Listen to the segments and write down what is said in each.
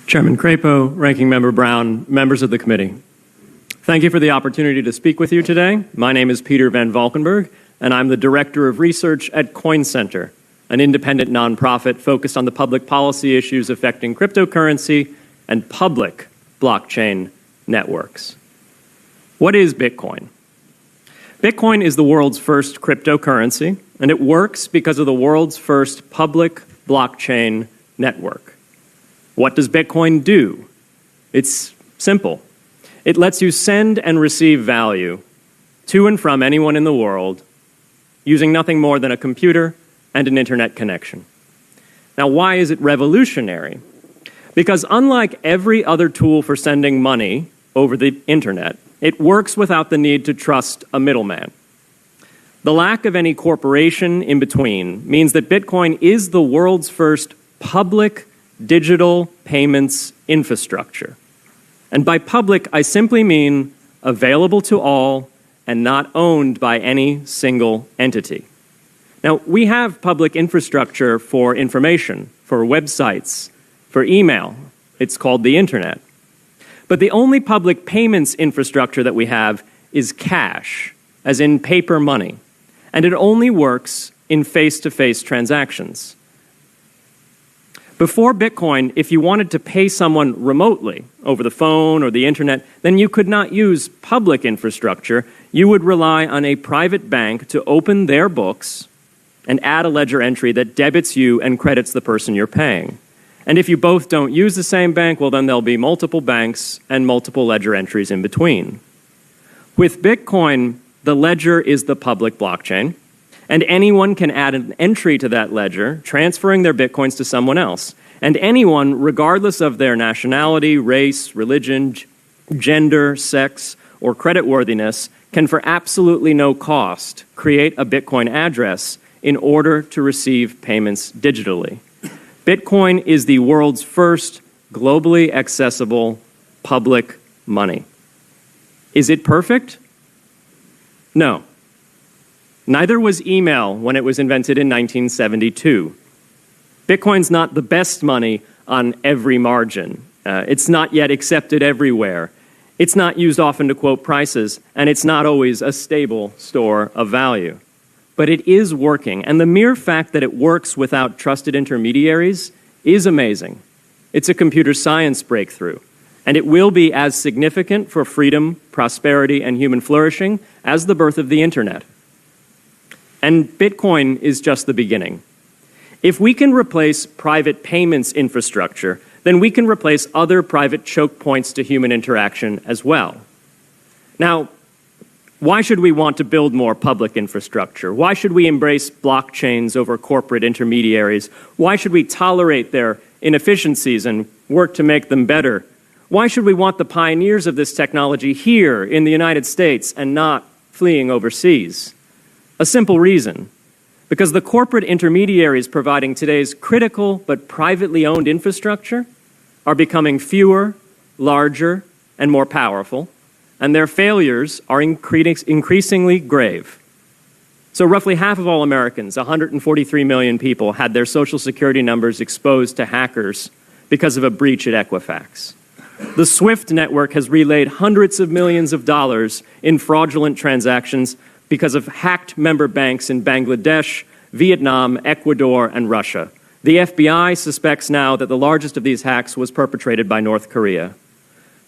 Chairman Crapo, Ranking Member Brown, members of the committee. Thank you for the opportunity to speak with you today. My name is Peter Van Valkenburg, and I'm the Director of Research at Coincenter, an independent nonprofit focused on the public policy issues affecting cryptocurrency and public blockchain networks. What is Bitcoin? Bitcoin is the world's first cryptocurrency, and it works because of the world's first public blockchain network. What does Bitcoin do? It's simple. It lets you send and receive value to and from anyone in the world using nothing more than a computer and an internet connection. Now, why is it revolutionary? Because unlike every other tool for sending money over the internet, it works without the need to trust a middleman. The lack of any corporation in between means that Bitcoin is the world's first public digital payments infrastructure. And by public, I simply mean available to all and not owned by any single entity. Now, we have public infrastructure for information, for websites, for email. It's called the internet. But the only public payments infrastructure that we have is cash, as in paper money. And it only works in face-to-face transactions. Before Bitcoin, if you wanted to pay someone remotely over the phone or the internet, then you could not use public infrastructure. You would rely on a private bank to open their books and add a ledger entry that debits you and credits the person you're paying. And if you both don't use the same bank, well, then there'll be multiple banks and multiple ledger entries in between. With Bitcoin, the ledger is the public blockchain, and anyone can add an entry to that ledger, transferring their Bitcoins to someone else. And anyone, regardless of their nationality, race, religion, gender, sex, or creditworthiness, can for absolutely no cost create a Bitcoin address in order to receive payments digitally. Bitcoin is the world's first globally accessible public money. Is it perfect? No. Neither was email when it was invented in 1972. Bitcoin's not the best money on every margin. It's not yet accepted everywhere. It's not used often to quote prices, and it's not always a stable store of value. But it is working, and the mere fact that it works without trusted intermediaries is amazing. It's a computer science breakthrough, and it will be as significant for freedom, prosperity, and human flourishing as the birth of the internet. And Bitcoin is just the beginning. If we can replace private payments infrastructure, then we can replace other private choke points to human interaction as well. Now, why should we want to build more public infrastructure? Why should we embrace blockchains over corporate intermediaries? Why should we tolerate their inefficiencies and work to make them better? Why should we want the pioneers of this technology here in the United States and not fleeing overseas? A simple reason. Because the corporate intermediaries providing today's critical but privately owned infrastructure are becoming fewer, larger, and more powerful, and their failures are increasingly grave. So roughly half of all Americans, 143 million people, had their Social Security numbers exposed to hackers because of a breach at Equifax. The SWIFT network has relayed hundreds of millions of dollars in fraudulent transactions because of hacked member banks in Bangladesh, Vietnam, Ecuador, and Russia. The FBI suspects now that the largest of these hacks was perpetrated by North Korea.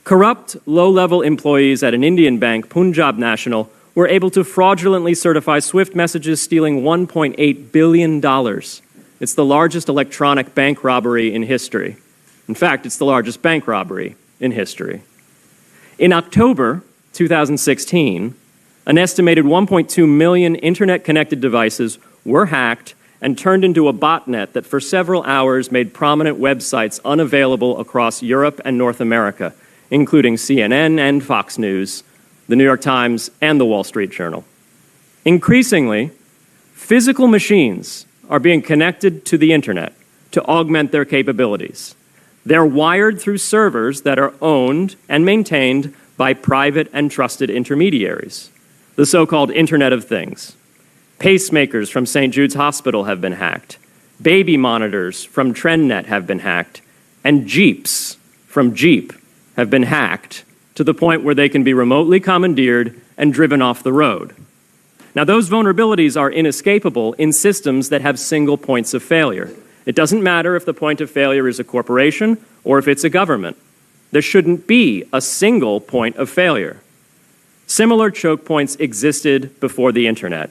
Corrupt, low-level employees at an Indian bank, Punjab National, were able to fraudulently certify SWIFT messages, stealing $1.8 billion. It's the largest electronic bank robbery in history. In fact, it's the largest bank robbery in history. In October 2016, an estimated 1.2 million internet-connected devices were hacked and turned into a botnet that for several hours made prominent websites unavailable across Europe and North America, including CNN and Fox News, the New York Times, and the Wall Street Journal. Increasingly, physical machines are being connected to the internet to augment their capabilities. They're wired through servers that are owned and maintained by private and trusted intermediaries, the so-called Internet of Things. Pacemakers from St. Jude's Hospital have been hacked. Baby monitors from TrendNet have been hacked. And Jeeps from Jeep have been hacked to the point where they can be remotely commandeered and driven off the road. Now, those vulnerabilities are inescapable in systems that have single points of failure. It doesn't matter if the point of failure is a corporation or if it's a government. There shouldn't be a single point of failure. Similar choke points existed before the internet.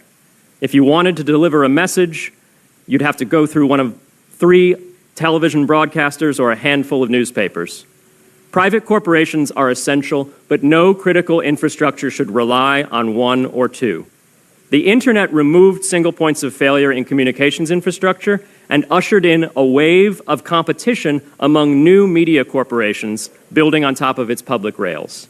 If you wanted to deliver a message, you'd have to go through one of 3 television broadcasters or a handful of newspapers. Private corporations are essential, but no critical infrastructure should rely on 1 or 2. The internet removed single points of failure in communications infrastructure and ushered in a wave of competition among new media corporations building on top of its public rails.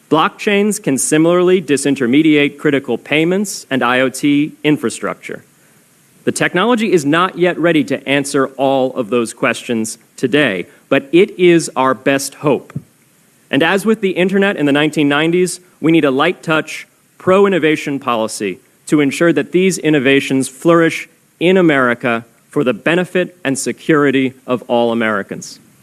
Blockchains can similarly disintermediate critical payments and IoT infrastructure. The technology is not yet ready to answer all of those questions today, but it is our best hope. And as with the internet in the 1990s, we need a light-touch, pro-innovation policy to ensure that these innovations flourish in America for the benefit and security of all Americans.